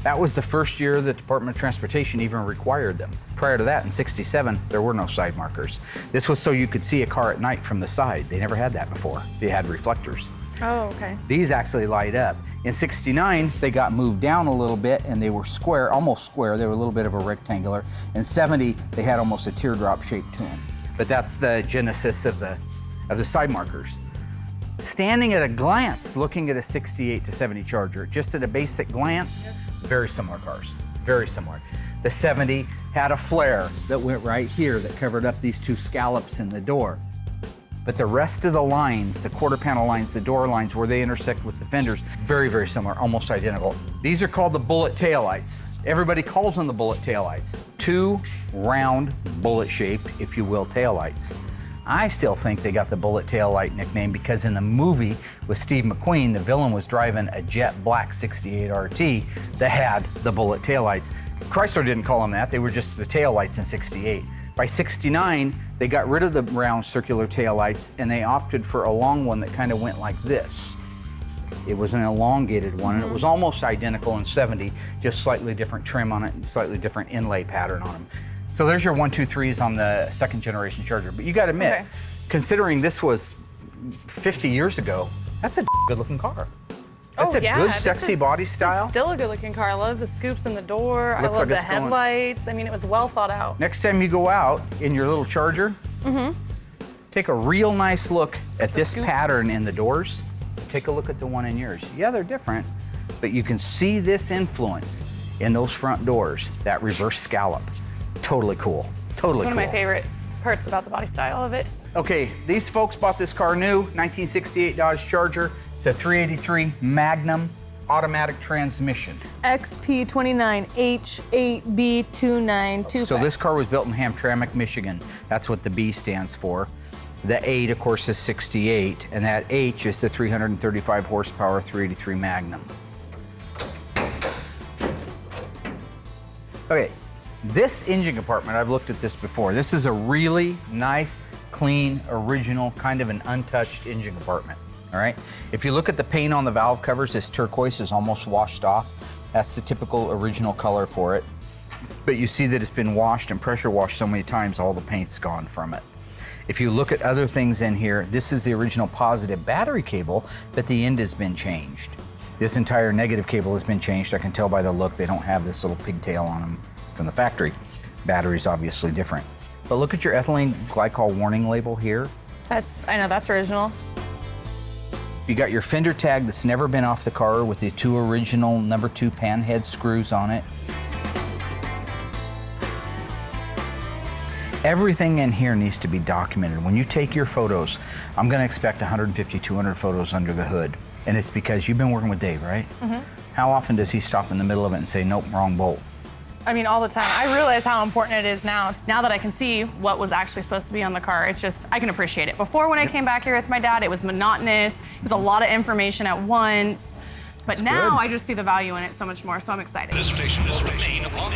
That was the first year the Department of Transportation even required them. Prior to that, in '67, there were no side markers. This was so you could see a car at night from the side. They never had that before. They had reflectors. Oh, okay. These actually light up. In '69, they got moved down a little bit and they were square, almost square. They were a little bit of a rectangular. In '70, they had almost a teardrop shape to them. But that's the genesis of the side markers. Standing at a glance, looking at a 68 to 70 Charger, just at a basic glance, very similar cars, very similar. The 70 had a flare that went right here that covered up these two scallops in the door. But the rest of the lines, the quarter panel lines, the door lines where they intersect with the fenders, very, very similar, almost identical. These are called the bullet taillights. Everybody calls them the bullet taillights. Two round, bullet-shaped, if you will, taillights. I still think they got the bullet taillight nickname because in the movie with Steve McQueen, the villain was driving a jet black 68 RT that had the bullet taillights. Chrysler didn't call them that, they were just the taillights in '68. By '69, they got rid of the round circular taillights and they opted for a long one that kind of went like this. It was an elongated one and it was almost identical in '70, just slightly different trim on it and slightly different inlay pattern on them. So there's your 1, 2, 3s on the second generation Charger. But you gotta admit, considering this was 50 years ago, that's a good looking car. That's a good, sexy body style. This is still a good looking car. I love the scoops in the door. I love the headlights. I mean, it was well thought out. Next time you go out in your little Charger, take a real nice look at this pattern in the doors. Take a look at the one in yours. Yeah, they're different, but you can see this influence in those front doors, that reverse scallop. Totally cool, totally cool. One of my favorite parts about the body style of it. Okay, these folks bought this car new, 1968 Dodge Charger. It's a 383 Magnum automatic transmission. XP29H8B2925. So this car was built in Hamtramck, Michigan. That's what the B stands for. The 8, of course, is 68, and that H is the 335 horsepower 383 Magnum. Okay. This engine compartment, I've looked at this before. This is a really nice, clean, original, kind of an untouched engine compartment, all right? If you look at the paint on the valve covers, this turquoise is almost washed off. That's the typical original color for it. But you see that it's been washed and pressure washed so many times, all the paint's gone from it. If you look at other things in here, this is the original positive battery cable, but the end has been changed. This entire negative cable has been changed. I can tell by the look, they don't have this little pigtail on them from the factory. Battery's obviously different. But look at your ethylene glycol warning label here. I know, that's original. You got your fender tag that's never been off the car with the 2 original number 2 pan head screws on it. Everything in here needs to be documented. When you take your photos, I'm gonna expect 150, 200 photos under the hood. And it's because you've been working with Dave, right? How often does he stop in the middle of it and say, nope, wrong bolt? I mean, all the time. I realize how important it is now. Now that I can see what was actually supposed to be on the car, it's just, I can appreciate it. Before, when I came back here with my dad, it was monotonous. It was a lot of information at once. But now I just see the value in it so much more, so I'm excited. This station will remain on